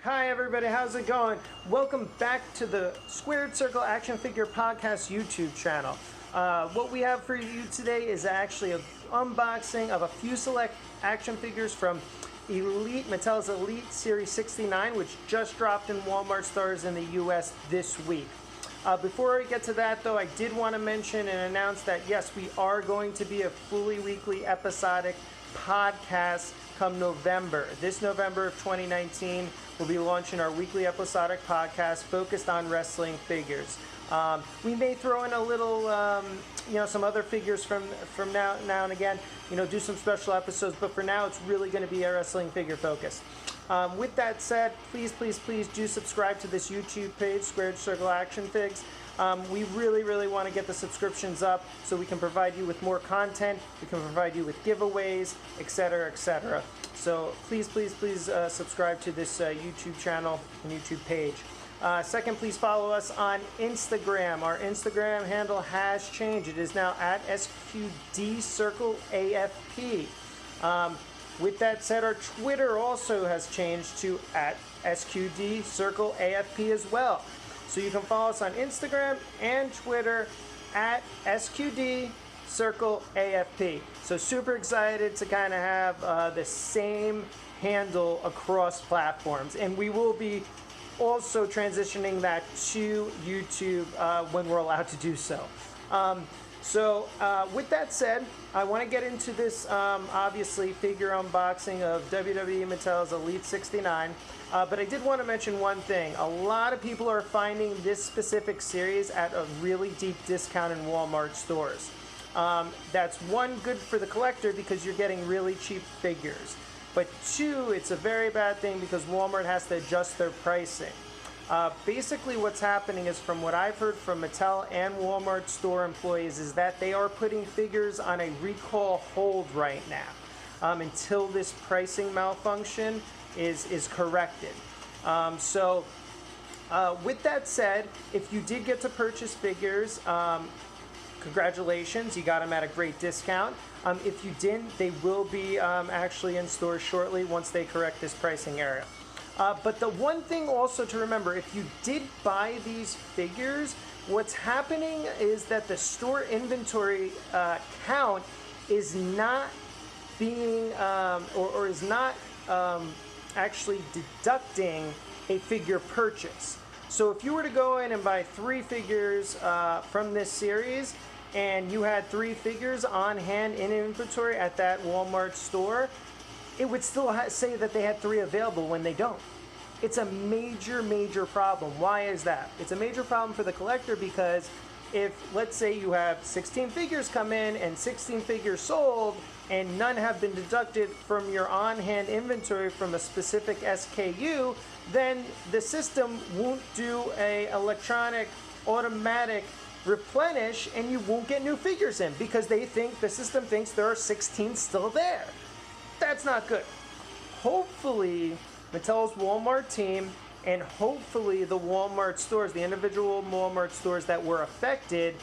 Hi everybody, how's it going? Welcome back to the Squared Circle Action Figure Podcast YouTube channel. What we have for you today is actually an unboxing of a few select action figures from Elite, Mattel's Elite Series 69, which just dropped in Walmart stores in the US this week. Before I get to that though, I did want to mention and announce that yes, we are going to be a fully weekly episodic podcast come November. This November of 2019, we'll be launching our weekly episodic podcast focused on wrestling figures. We may throw in a little, some other figures from now and again, do some special episodes, but for now it's really going to be a wrestling figure focus. With that said, please do subscribe to this YouTube page, Squared Circle Action Figs. We really want to get the subscriptions up so we can provide you with more content, we can provide you with giveaways, etc. So please subscribe to this YouTube channel and YouTube page. Second, please follow us on Instagram. Our Instagram handle has changed. It is now at SQDCircleAFP. With that said, our Twitter also has changed to at SQDCircleAFP as well. So you can follow us on Instagram and Twitter at SQDCircleAFP. So super excited to kind of have the same handle across platforms. And we will be also transitioning that to YouTube when we're allowed to do so. With that said, I want to get into this, obviously, figure unboxing of WWE Mattel's Elite 69. But I did want to mention one thing. A lot of people are finding this specific series at a really deep discount in Walmart stores. That's one, good for the collector because you're getting really cheap figures. But two, it's a very bad thing because Walmart has to adjust their pricing. Basically what's happening is, from what I've heard from Mattel and Walmart store employees, is that they are putting figures on a recall hold right now until this pricing malfunction is corrected. With that said, if you did get to purchase figures, congratulations, you got them at a great discount. If you didn't, they will be actually in stores shortly once they correct this pricing error. But the one thing also to remember, if you did buy these figures, what's happening is that the store inventory count is not being, or is not actually deducting a figure purchase. So if you were to go in and buy 3 figures from this series, and you had 3 figures on hand in inventory at that Walmart store, it would still say that they had 3 available when they don't. It's a major problem. Why is that? It's a major problem for the collector because if, let's say, you have 16 figures come in and 16 figures sold and none have been deducted from your on-hand inventory from a specific SKU, then the system won't do a electronic automatic replenish and you won't get new figures in because the system thinks there are 16 still there. That's not good. Hopefully, Mattel's Walmart team and hopefully the Walmart stores, the individual Walmart stores that were affected,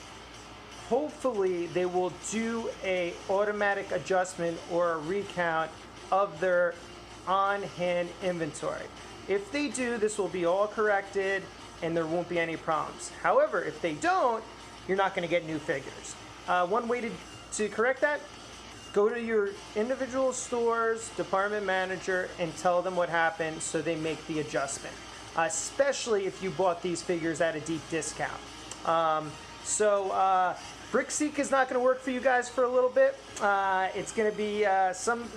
hopefully they will do a automatic adjustment or a recount of their on-hand inventory. If they do, this will be all corrected and there won't be any problems. However, if they don't, you're not going to get new figures. One way to correct that, go to your individual store's department manager and tell them what happened so they make the adjustment, especially if you bought these figures at a deep discount. BrickSeek is not going to work for you guys for a little bit. It's going to be some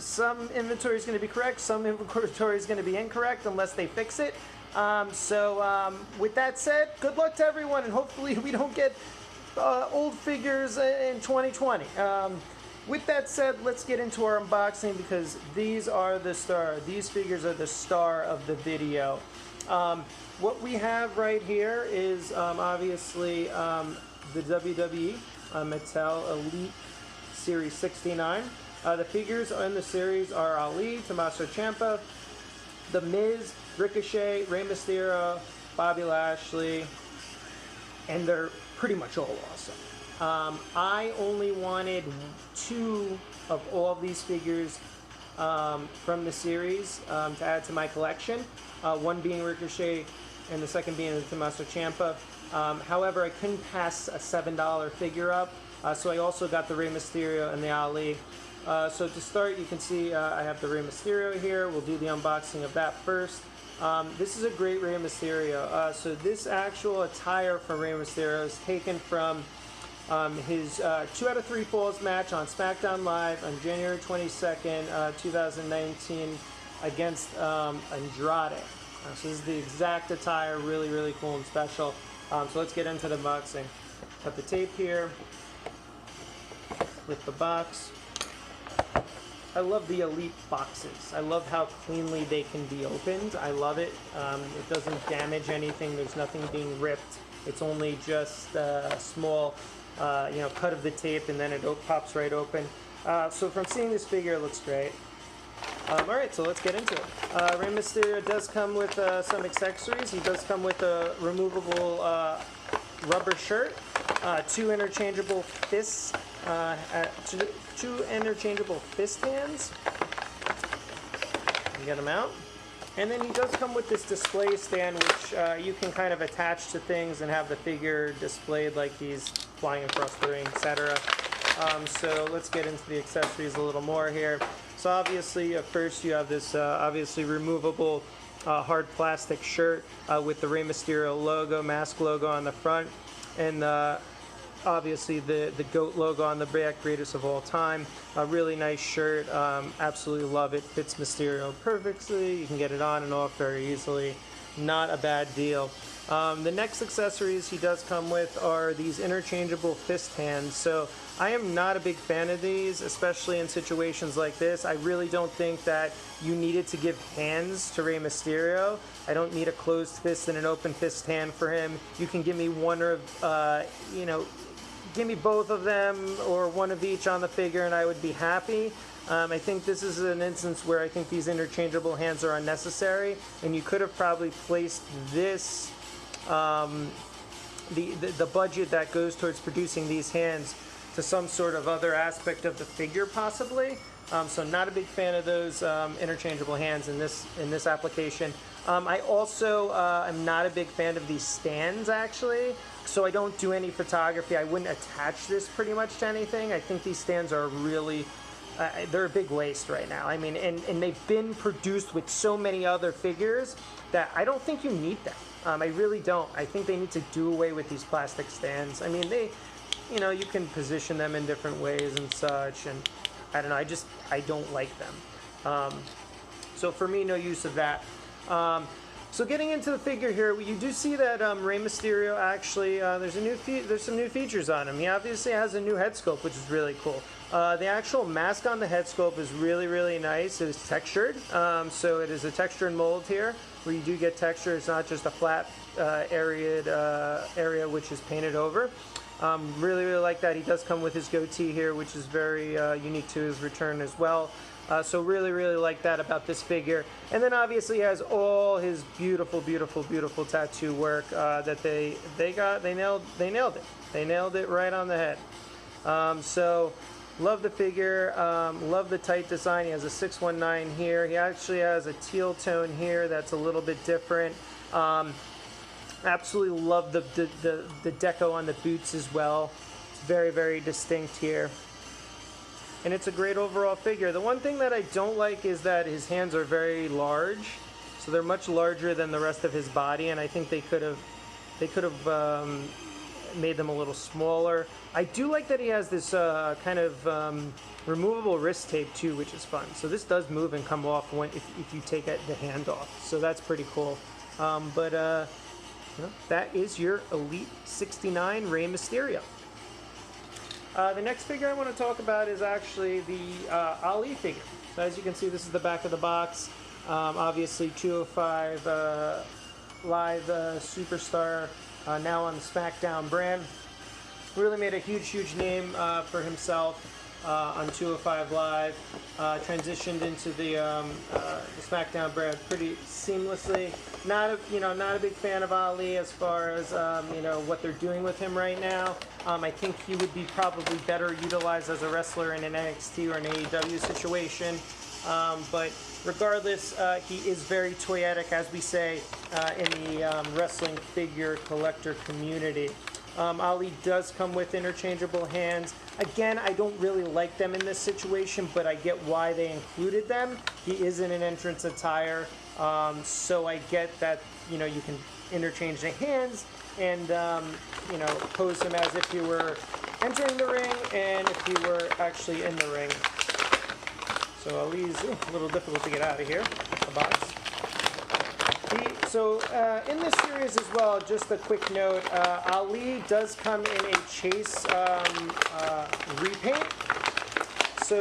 inventory is going to be correct, some inventory is going to be incorrect unless they fix it. With that said, good luck to everyone, and hopefully we don't get old figures in 2020. With that said, let's get into our unboxing because these figures are the star of the video. What we have right here is obviously the WWE Mattel Elite Series 69. The figures in the series are Ali, Tommaso Ciampa, The Miz, Ricochet, Rey Mysterio, Bobby Lashley, and they're pretty much all awesome. I only wanted 2 of all of these figures from the series to add to my collection. One being Ricochet and the second being the Tommaso Ciampa. However, I couldn't pass a $7 figure up, so I also got the Rey Mysterio and the Ali. So to start, you can see I have the Rey Mysterio here. We'll do the unboxing of that first. This is a great Rey Mysterio. So this actual attire for Rey Mysterio is taken from his 2 out of 3 Falls match on SmackDown Live on January 22nd, 2019 against Andrade. So this is the exact attire, really, really cool and special. So let's get into the unboxing. Got the tape here with the box. I love the Elite boxes. I love how cleanly they can be opened. I love it. It doesn't damage anything. There's nothing being ripped. It's only just a small cut of the tape, and then it pops right open. So from seeing this figure, it looks great. Alright, so let's get into it. Rey Mysterio does come with some accessories. He does come with a removable rubber shirt, 2 interchangeable fists, 2 interchangeable fist hands. Get them out. And then he does come with this display stand, which you can kind of attach to things and have the figure displayed like he's flying across the ring, etc. So let's get into the accessories a little more here. So obviously, first you have this obviously removable hard plastic shirt with the Rey Mysterio logo, mask logo on the front, and obviously the GOAT logo on the back, greatest of all time. A really nice shirt, absolutely love it, fits Mysterio perfectly, you can get it on and off very easily, not a bad deal. The next accessories he does come with are these interchangeable fist hands. So I am not a big fan of these, especially in situations like this. I really don't think that you needed to give hands to Rey Mysterio. I don't need a closed fist and an open fist hand for him. You can give me one or, give me both of them or one of each on the figure and I would be happy. I think this is an instance where I think these interchangeable hands are unnecessary, and you could have probably placed this, the budget that goes towards producing these hands to some sort of other aspect of the figure possibly. So not a big fan of those interchangeable hands in this application. I also am not a big fan of these stands actually. So I don't do any photography. I wouldn't attach this pretty much to anything. I think these stands are really, they're a big waste right now. I mean, and they've been produced with so many other figures that I don't think you need them. I really don't. I think they need to do away with these plastic stands. I mean, you can position them in different ways and such, and I don't know, I don't like them. So for me, no use of that. So getting into the figure here, you do see that Rey Mysterio actually, there's some new features on him. He obviously has a new head sculpt, which is really cool. The actual mask on the head sculpt is really, really nice. It is textured, so it is a texture and mold here, where you do get texture. It's not just a flat area which is painted over. Really, really like that. He does come with his goatee here, which is very unique to his return as well. So really, really like that about this figure. And then obviously he has all his beautiful, beautiful, beautiful tattoo work that they nailed it. They nailed it right on the head. So love the figure. Love the tight design. He has a 619 here. He actually has a teal tone here that's a little bit different. Absolutely love the deco on the boots as well. It's very, very distinct here. And it's a great overall figure. The one thing that I don't like is that his hands are very large. So they're much larger than the rest of his body, and I think they could have made them a little smaller. I do like that he has this kind of removable wrist tape too, which is fun. So this does move and come off if you take the hand off. So that's pretty cool. That is your Elite 69 Rey Mysterio. The next figure I want to talk about is actually the Ali figure. So as you can see, this is the back of the box. Obviously 205 Live superstar, now on the SmackDown brand. Really made a huge, huge name for himself on 205 Live. Transitioned into the SmackDown brand pretty seamlessly. Not a big fan of Ali as far as what they're doing with him right now. I think he would be probably better utilized as a wrestler in an NXT or an AEW situation. But regardless, he is very toyetic, as we say in the wrestling figure collector community. Ali does come with interchangeable hands. Again, I don't really like them in this situation, but I get why they included them. He is in an entrance attire, so I get that, you know, you can interchange the hands and, you know, pose him as if you were entering the ring and if you were actually in the ring. So Ali's a little difficult to get out of here, the box. So in this series as well, just a quick note, Ali does come in a Chase repaint. So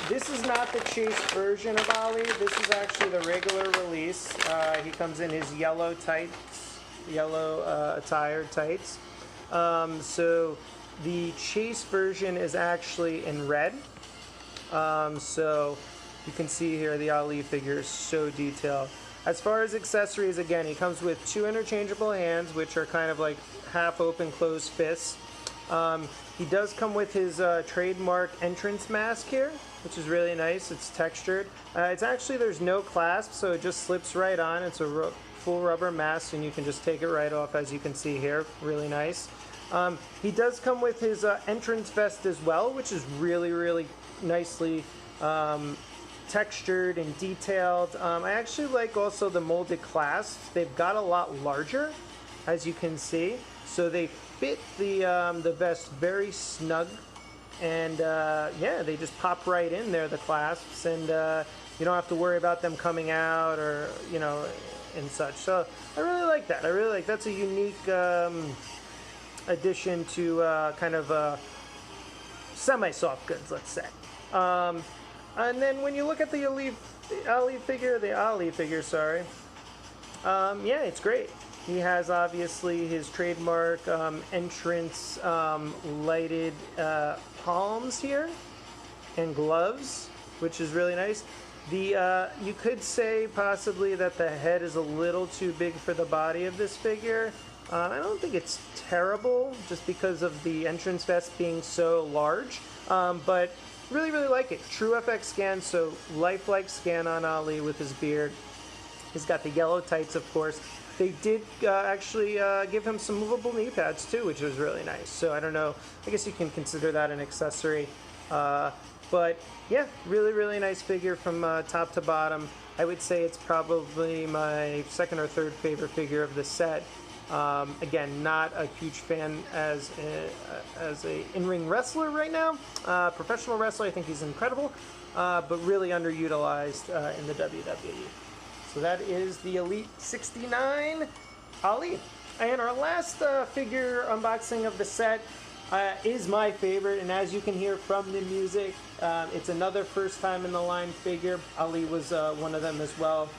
this is not the Chase version of Ali. This is actually the regular release. He comes in his yellow tights, yellow attired tights. So the Chase version is actually in red. So you can see here the Ali figure is so detailed. As far as accessories, again, he comes with 2 interchangeable hands, which are kind of like half open, closed fists. He does come with his trademark entrance mask here, which is really nice. It's textured. It's actually, there's no clasp, so it just slips right on. It's a full rubber mask, and you can just take it right off, as you can see here. Really nice. He does come with his entrance vest as well, which is really, really nicely textured and detailed. I actually like also the molded clasps. They've got a lot larger, as you can see, so they fit the vest very snug, and yeah, they just pop right in there, the clasps, and you don't have to worry about them coming out or, you know, and such. So I really like that. I really like that's a unique addition to kind of semi-soft goods, let's say. And then when you look at the Ali figure, sorry, yeah, it's great. He has obviously his trademark entrance lighted palms here and gloves, which is really nice. You could say possibly that the head is a little too big for the body of this figure. I don't think it's terrible just because of the entrance vest being so large, but really, really like it. True FX scan, so lifelike scan on Ali with his beard. He's got the yellow tights, of course. They did actually give him some movable knee pads too, which was really nice. So I don't know, I guess you can consider that an accessory. But yeah, really, really nice figure from top to bottom. I would say it's probably my second or third favorite figure of the set. Again, not a huge fan as a in-ring wrestler right now. Professional wrestler, I think he's incredible, but really underutilized in the WWE. So that is the Elite 69 Ali. And our last figure unboxing of the set is my favorite, and as you can hear from the music, it's another first time in the line figure. Ali was one of them as well.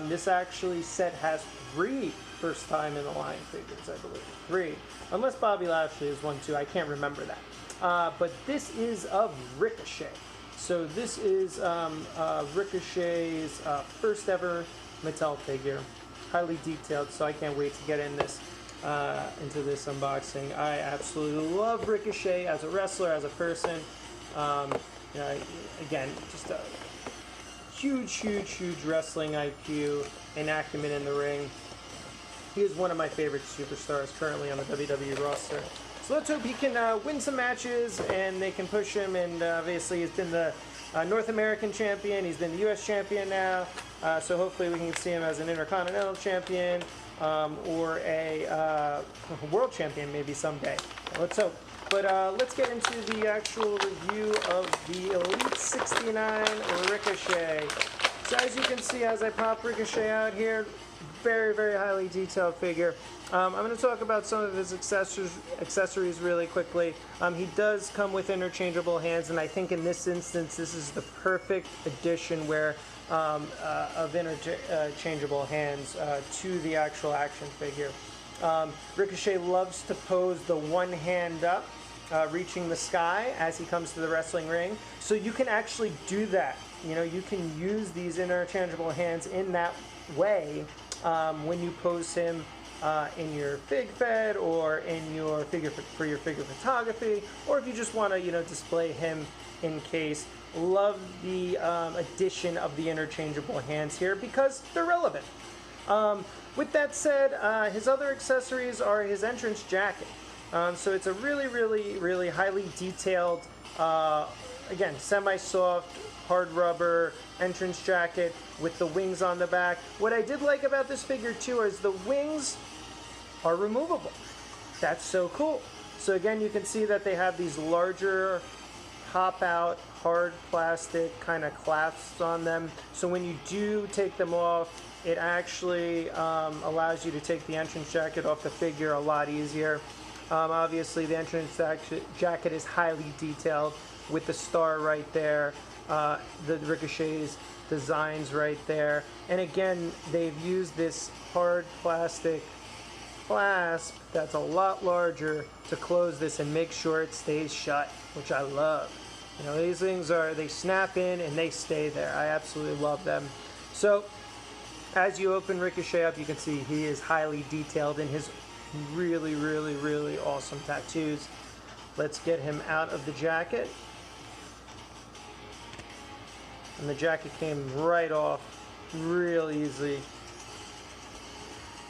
This actually set has 3 first time in the line figures, I believe. 3. Unless Bobby Lashley is one too, I can't remember that. But this is of Ricochet. So this is Ricochet's first ever Mattel figure. Highly detailed, so I can't wait to get into this unboxing. I absolutely love Ricochet as a wrestler, as a person. You know, again, just a huge wrestling IQ and acumen in the ring. He is one of my favorite superstars currently on the WWE roster. So let's hope he can win some matches and they can push him. And obviously he's been the North American champion. He's been the US champion now. So hopefully we can see him as an Intercontinental champion or a world champion maybe someday. Let's hope. But let's get into the actual review of the Elite 69 Ricochet. So as you can see, as I pop Ricochet out here, very highly detailed figure. I'm going to talk about some of his accessories really quickly. He does come with interchangeable hands, and I think in this instance this is the perfect addition where of interchangeable hands to the actual action figure. Ricochet loves to pose the one hand up, reaching the sky as he comes to the wrestling ring. So you can actually do that. You know, you can use these interchangeable hands in that way when you pose him in your fig fed or in your figure for your figure photography, or if you just want to, you know, display him in case, love the addition of the interchangeable hands here because they're relevant. With that said, his other accessories are his entrance jacket. So it's a really highly detailed, again, semi-soft, hard rubber entrance jacket with the wings on the back. What I did like about this figure too is the wings are removable. That's so cool. So again, you can see that they have these larger pop-out hard plastic kind of clasps on them. So when you do take them off, it actually allows you to take the entrance jacket off the figure a lot easier. Obviously, the entrance jacket is highly detailed with the star right there, the Ricochet's designs right there. And again, they've used this hard plastic clasp that's a lot larger to close this and make sure it stays shut, which I love. You know, these things they snap in and they stay there. I absolutely love them. So, as you open Ricochet up, you can see he is highly detailed in his really awesome tattoos. Let's get him out of the jacket. And the jacket came right off real easy.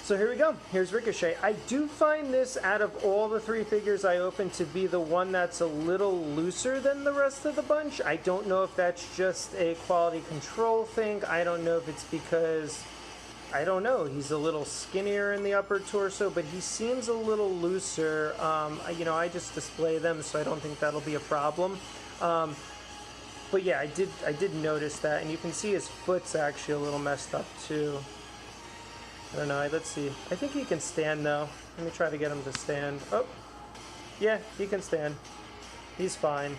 So here we go. Here's Ricochet. I do find this, out of all the three figures I opened, to be the one that's a little looser than the rest of the bunch. I don't know if that's just a quality control thing. I don't know if it's because, I don't know, he's a little skinnier in the upper torso, but he seems a little looser. You know, I just display them, so I don't think that'll be a problem. But yeah, I did notice that, and you can see his foot's actually a little messed up too. I don't know, let's see. I think he can stand though. Let me try to get him to stand. Oh, yeah, he can stand. He's fine.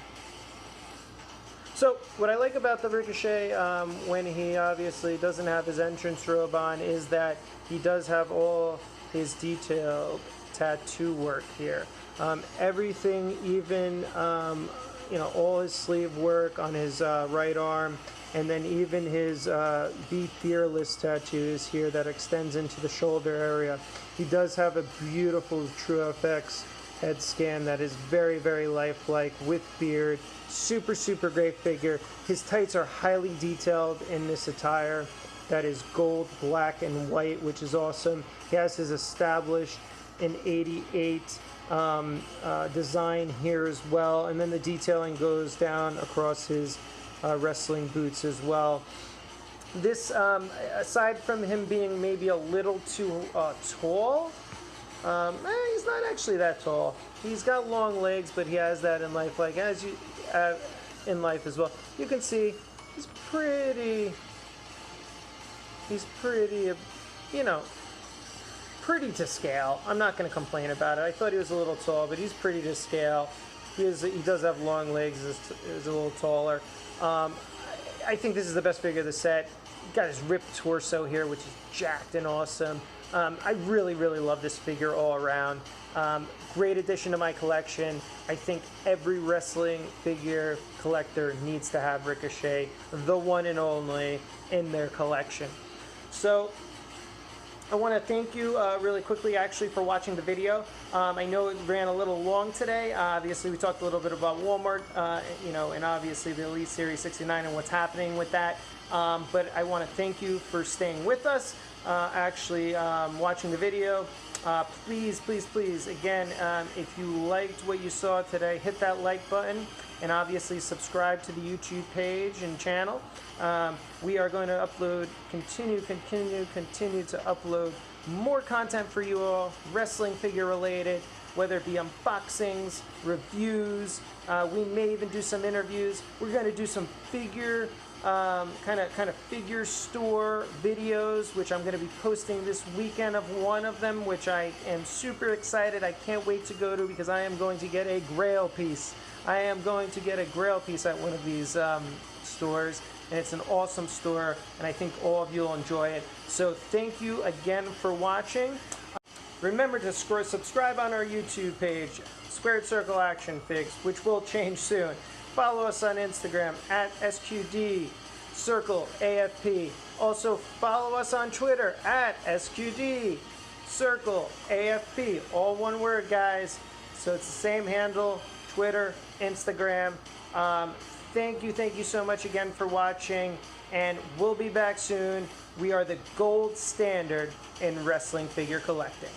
So, what I like about the Ricochet, when he obviously doesn't have his entrance robe on, is that he does have all his detailed tattoo work here. Everything, even, you know, all his sleeve work on his right arm, and then even his Be Fearless tattoo is here that extends into the shoulder area. He does have a beautiful TrueFX head scan that is very lifelike with beard. Super great figure. His tights are highly detailed in this attire that is gold, black, and white, which is awesome. He has his established in '88 design here as well, and then the detailing goes down across his wrestling boots as well. This, aside from him being maybe a little too tall, he's not actually that tall. He's got long legs, but he has that in life, like as you in life as well. You can see he's pretty, you know, pretty to scale. I'm not going to complain about it. I thought he was a little tall, but he's pretty to scale. He does have long legs. Is a little taller. I think this is the best figure of the set. Got his ripped torso here, which is jacked and awesome. I really love this figure all around. Great addition to my collection. I think every wrestling figure collector needs to have Ricochet, the one and only, in their collection. So I want to thank you really quickly actually for watching the video. I know it ran a little long today. Obviously we talked a little bit about Walmart, you know, and obviously the Elite Series 69 and what's happening with that. But I want to thank you for staying with us, actually watching the video. Please, again, if you liked what you saw today, hit that like button and obviously subscribe to the YouTube page and channel. We are going to upload, continue to upload more content for you all, wrestling figure related, whether it be unboxings, reviews. We may even do some interviews. We're going to do some figure kind of figure store videos, which I'm going to be posting this weekend of one of them, which I am super excited. I can't wait to go to, because I am going to get a Grail piece. I am going to get a Grail piece at one of these stores, and it's an awesome store, and I think all of you will enjoy it. So thank you again for watching. Remember to subscribe on our YouTube page, Squared Circle Action Figs, which will change soon. Follow us on Instagram at SQD Circle AFP. Also follow us on Twitter at SQD Circle AFP. All one word, guys. So it's the same handle, Twitter, Instagram. thank you so much again for watching, and we'll be back soon. We are the gold standard in wrestling figure collecting.